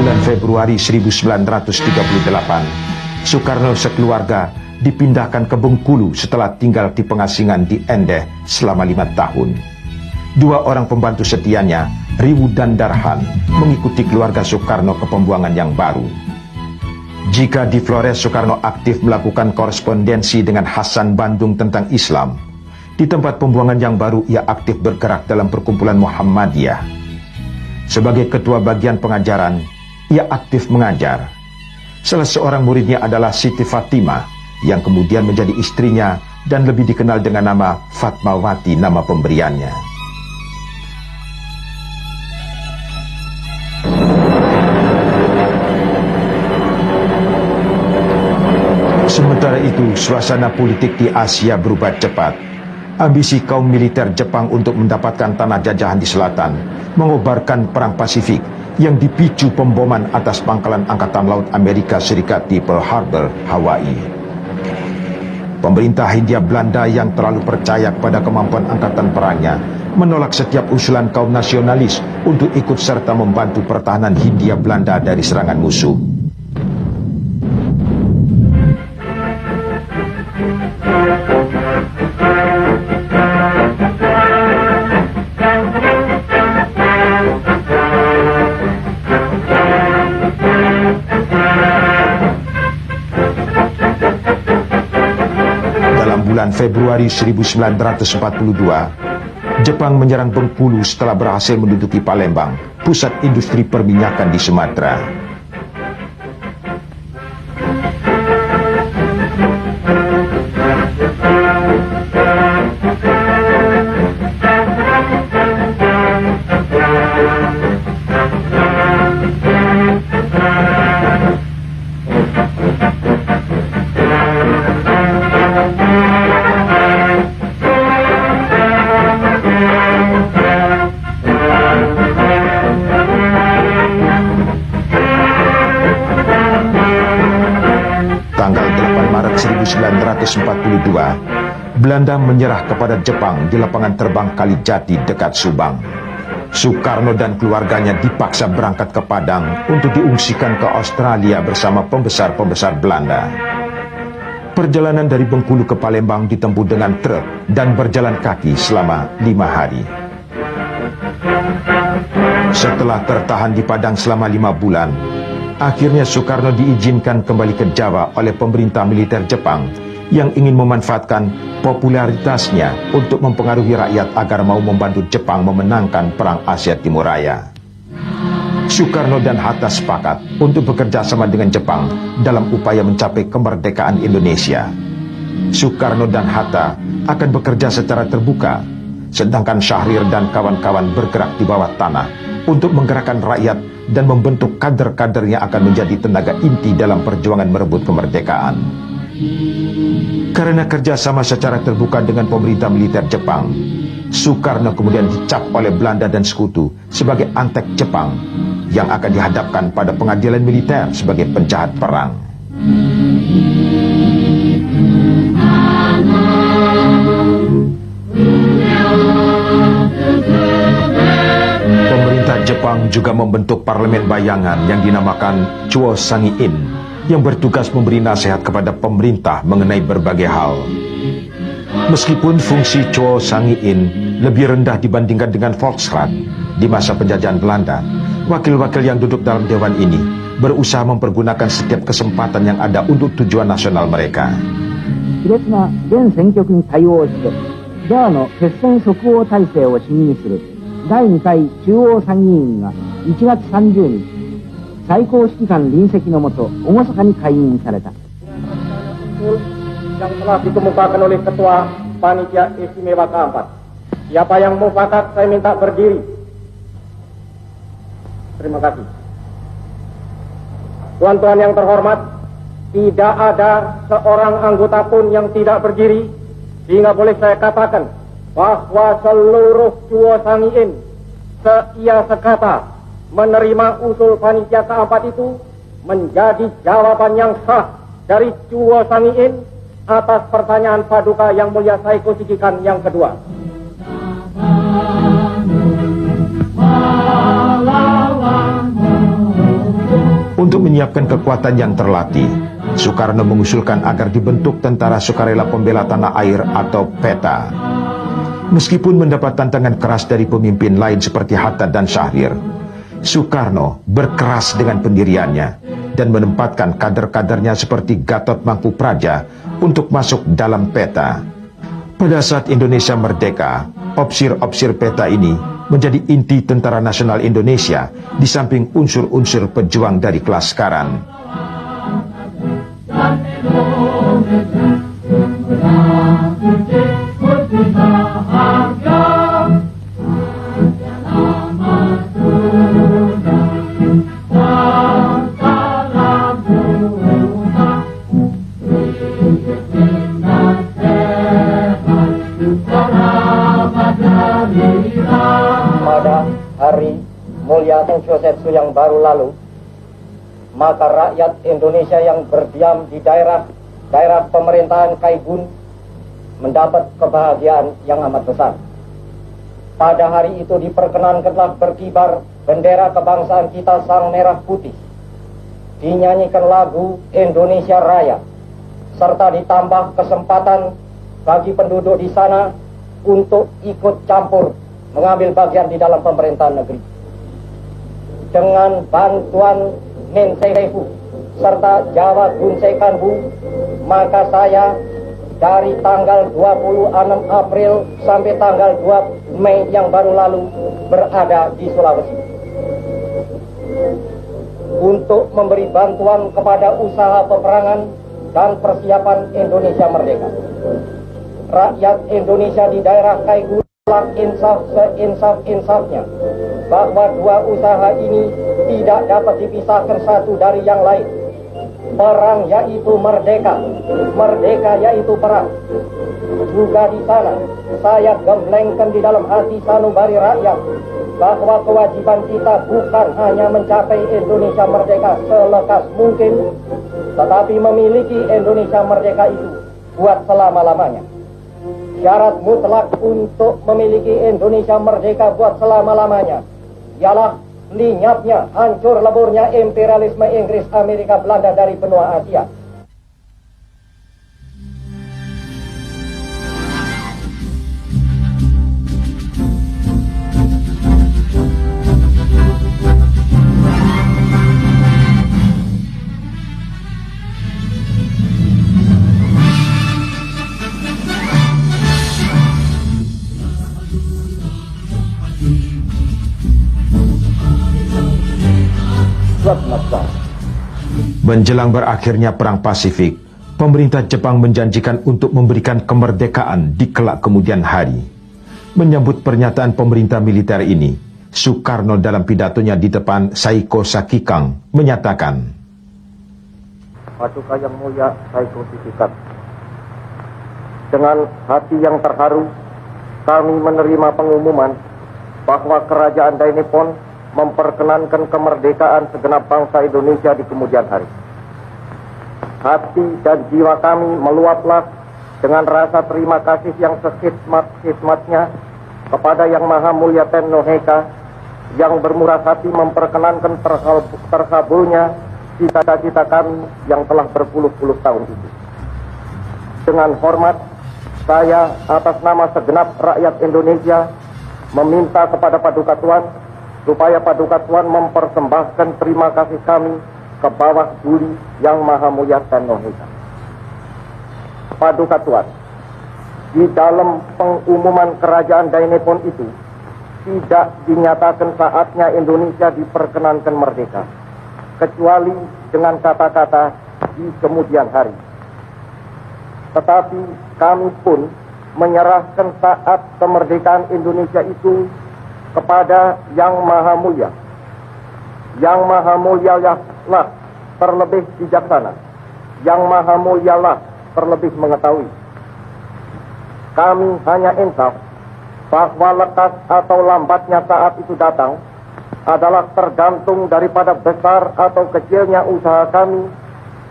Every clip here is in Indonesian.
bulan Februari 1938, Soekarno sekeluarga dipindahkan ke Bengkulu setelah tinggal di pengasingan di Endeh selama 5 tahun. 2 orang pembantu setianya, Riwu dan Darhan, mengikuti keluarga Soekarno ke pembuangan yang baru. Jika di Flores Soekarno aktif melakukan korespondensi dengan Hasan Bandung tentang Islam, di tempat pembuangan yang baru ia aktif bergerak dalam perkumpulan Muhammadiyah. Sebagai ketua bagian pengajaran, ia aktif mengajar. Salah seorang muridnya adalah Siti Fatimah, yang kemudian menjadi istrinya dan lebih dikenal dengan nama Fatmawati, nama pemberiannya. Sementara itu, suasana politik di Asia berubah cepat. Ambisi kaum militer Jepang untuk mendapatkan tanah jajahan di selatan mengobarkan Perang Pasifik yang dipicu pemboman atas pangkalan Angkatan Laut Amerika Serikat di Pearl Harbor, Hawaii. Pemerintah Hindia Belanda yang terlalu percaya kepada kemampuan angkatan perangnya menolak setiap usulan kaum nasionalis untuk ikut serta membantu pertahanan Hindia Belanda dari serangan musuh. Bulan Februari 1942, Jepang menyerang Bengkulu setelah berhasil menduduki Palembang, pusat industri perminyakan di Sumatera. Tanggal 8 Maret 1942, Belanda menyerah kepada Jepang di lapangan terbang Kalijati dekat Subang. Soekarno dan keluarganya dipaksa berangkat ke Padang untuk diungsikan ke Australia bersama pembesar-pembesar Belanda. Perjalanan dari Bengkulu ke Palembang ditempuh dengan truk dan berjalan kaki selama 5 hari. Setelah tertahan di Padang selama 5 bulan, akhirnya Soekarno diizinkan kembali ke Jawa oleh pemerintah militer Jepang yang ingin memanfaatkan popularitasnya untuk mempengaruhi rakyat agar mau membantu Jepang memenangkan Perang Asia Timur Raya. Soekarno dan Hatta sepakat untuk bekerja sama dengan Jepang dalam upaya mencapai kemerdekaan Indonesia. Soekarno dan Hatta akan bekerja secara terbuka, sedangkan Syahrir dan kawan-kawan bergerak di bawah tanah untuk menggerakkan rakyat dan membentuk kader-kader yang akan menjadi tenaga inti dalam perjuangan merebut kemerdekaan. Karena kerjasama secara terbuka dengan pemerintah militer Jepang, Soekarno kemudian dicap oleh Belanda dan sekutu sebagai antek Jepang yang akan dihadapkan pada pengadilan militer sebagai penjahat perang. Pemerintah Jepang juga membentuk parlemen bayangan yang dinamakan Chuo Sangi-in yang bertugas memberi nasihat kepada pemerintah mengenai berbagai hal. Meskipun fungsi Chuo Sangi-in lebih rendah dibandingkan dengan Volksraad di masa penjajahan Belanda, wakil-wakil yang duduk dalam dewan ini berusaha mempergunakan setiap kesempatan yang ada untuk tujuan nasional mereka. 熾烈な現選挙区に対応して、ジャワの決選即応体制を審議する第2回中央参議院が1月30日、最高指揮官臨席のもと、厳かに開院された。yang telah dikemukakan oleh Ketua Panitia Istimewa keempat. Siapa yang mufakat, saya minta berdiri. Terima kasih. Tuan-tuan yang terhormat, tidak ada seorang anggota pun yang tidak berdiri, sehingga boleh saya katakan bahwa seluruh Chuo Sangi-in seia sekata menerima usul panitia keempat itu menjadi jawaban yang sah dari Chuo Sangi-in atas pertanyaan Paduka Yang Mulia Saiko Shikikan yang kedua. Untuk menyiapkan kekuatan yang terlatih, Soekarno mengusulkan agar dibentuk Tentara Sukarela Pembela Tanah Air atau PETA. Meskipun mendapat tantangan keras dari pemimpin lain seperti Hatta dan Syahrir, Soekarno berkeras dengan pendiriannya dan menempatkan kader-kadernya seperti Gatot Mangkupraja untuk masuk dalam PETA. Pada saat Indonesia merdeka, opsir-opsir PETA ini menjadi inti Tentara Nasional Indonesia di samping unsur-unsur pejuang dari kelas sekarang. Pada hari mulia Tengchosetsu yang baru lalu, maka rakyat Indonesia yang berdiam di daerah pemerintahan Kaigun mendapat kebahagiaan yang amat besar. Pada hari itu diperkenankanlah berkibar bendera kebangsaan kita sang merah putih, dinyanyikan lagu Indonesia Raya, serta ditambah kesempatan bagi penduduk di sana untuk ikut campur mengambil bagian di dalam pemerintahan negeri. Dengan bantuan Menserefu serta Jawa Gunsekanbu, maka saya dari tanggal 26 April sampai tanggal 2 Mei yang baru lalu berada di Sulawesi untuk memberi bantuan kepada usaha peperangan dan persiapan Indonesia merdeka. Rakyat Indonesia di daerah Kaigun telah insaf seinsaf-insafnya bahwa dua usaha ini tidak dapat dipisahkan satu dari yang lain. Perang yaitu merdeka, merdeka yaitu perang. Juga di sana saya gemblengkan di dalam hati sanubari rakyat bahwa kewajiban kita bukan hanya mencapai Indonesia merdeka selekas mungkin, tetapi memiliki Indonesia merdeka itu buat selama-lamanya. Syarat mutlak untuk memiliki Indonesia merdeka buat selama-lamanya ialah lenyapnya, hancur leburnya imperialisme Inggris, Amerika, Belanda dari benua Asia. Menjelang berakhirnya Perang Pasifik, pemerintah Jepang menjanjikan untuk memberikan kemerdekaan di kelak kemudian hari. Menyambut pernyataan pemerintah militer ini, Soekarno dalam pidatonya di depan Saiko Sakikang menyatakan, Paduka Yang Mulia Saiko Sakikang, dengan hati yang terharu, kami menerima pengumuman bahwa Kerajaan Dainippon memperkenankan kemerdekaan segenap bangsa Indonesia di kemudian hari. Hati dan jiwa kami meluaplah dengan rasa terima kasih yang sehikmat-hikmatnya kepada Yang Maha Mulia Tenno Heka yang bermurah hati memperkenankan terkabulnya cita-cita kami yang telah berpuluh-puluh tahun itu. Dengan hormat, saya atas nama segenap rakyat Indonesia meminta kepada Paduka Tuan supaya Paduka Tuan mempersembahkan terima kasih kami ke bawah duli Yang Maha Mulia Tenno Heka. Paduka Tuan, di dalam pengumuman Kerajaan Dainippon itu tidak dinyatakan saatnya Indonesia diperkenankan merdeka, kecuali dengan kata-kata di kemudian hari. Tetapi kami pun menyerahkan saat kemerdekaan Indonesia itu kepada Yang Maha Mulia. Yang Maha Mulia lah terlebih bijaksana. Yang Maha Mulia lah terlebih mengetahui. Kami hanya insaf bahwa lekas atau lambatnya saat itu datang adalah tergantung daripada besar atau kecilnya usaha kami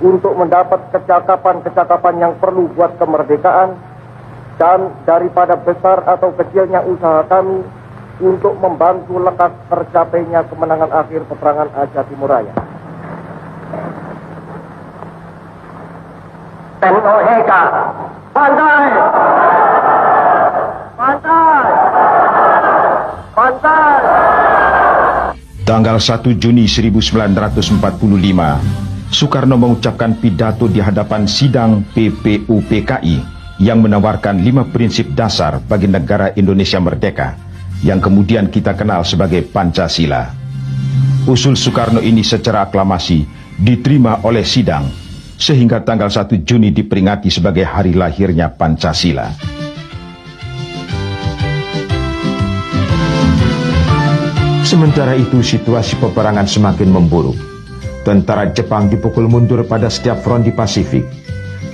untuk mendapat kecakapan-kecakapan yang perlu buat kemerdekaan, dan daripada besar atau kecilnya usaha kami untuk membantu lekas tercapainya kemenangan akhir peperangan Aceh Timur Raya. Tenno Heka. Bantai! Bantai! Bantai! Tanggal 1 Juni 1945, Soekarno mengucapkan pidato di hadapan sidang PPUPKI yang menawarkan 5 prinsip dasar bagi negara Indonesia merdeka yang kemudian kita kenal sebagai Pancasila. Usul Soekarno ini secara aklamasi diterima oleh sidang sehingga tanggal 1 Juni diperingati sebagai hari lahirnya Pancasila. Sementara itu situasi peperangan semakin memburuk. Tentara Jepang dipukul mundur pada setiap front di Pasifik.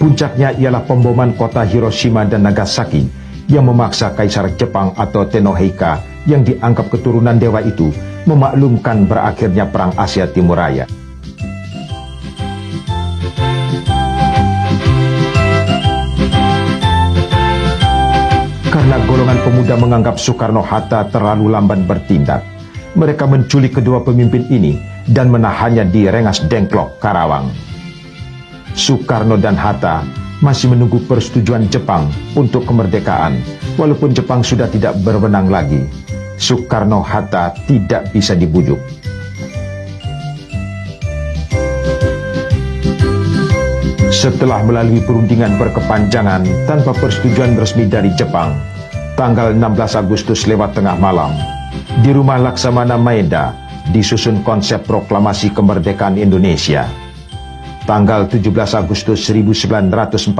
Puncaknya ialah pemboman kota Hiroshima dan Nagasaki yang memaksa Kaisar Jepang atau Tenno Heika yang dianggap keturunan dewa itu memaklumkan berakhirnya Perang Asia Timur Raya. Karena golongan pemuda menganggap Soekarno-Hatta terlalu lamban bertindak, mereka menculik kedua pemimpin ini dan menahannya di Rengas Dengklok, Karawang. Soekarno dan Hatta masih menunggu persetujuan Jepang untuk kemerdekaan, walaupun Jepang sudah tidak berwenang lagi. Soekarno-Hatta tidak bisa dibujuk. Setelah melalui perundingan berkepanjangan tanpa persetujuan resmi dari Jepang, tanggal 16 Agustus lewat tengah malam, di rumah Laksamana Maeda disusun konsep proklamasi kemerdekaan Indonesia. Tanggal 17 Agustus 1945,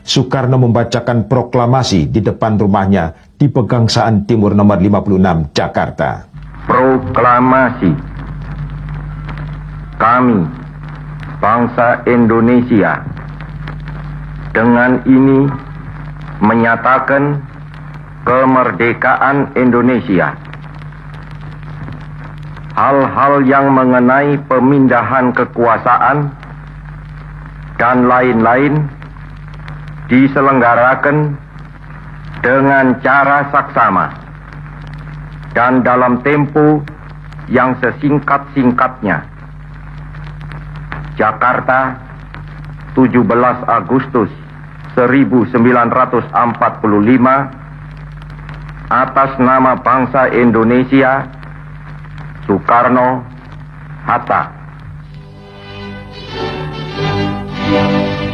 Soekarno membacakan proklamasi di depan rumahnya di Pegangsaan Timur nomor 56, Jakarta. Proklamasi. Kami, bangsa Indonesia, dengan ini menyatakan kemerdekaan Indonesia. Hal-hal yang mengenai pemindahan kekuasaan dan lain-lain diselenggarakan dengan cara saksama dan dalam tempo yang sesingkat-singkatnya. Jakarta, 17 Agustus 1945, atas nama bangsa Indonesia, Soekarno, Hatta.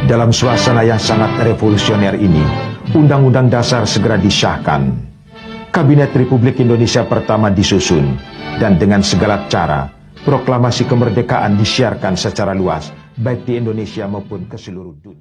Dalam suasana yang sangat revolusioner ini, Undang-Undang Dasar segera disahkan. Kabinet Republik Indonesia pertama disusun, dan dengan segala cara, proklamasi kemerdekaan disiarkan secara luas, baik di Indonesia maupun ke seluruh dunia.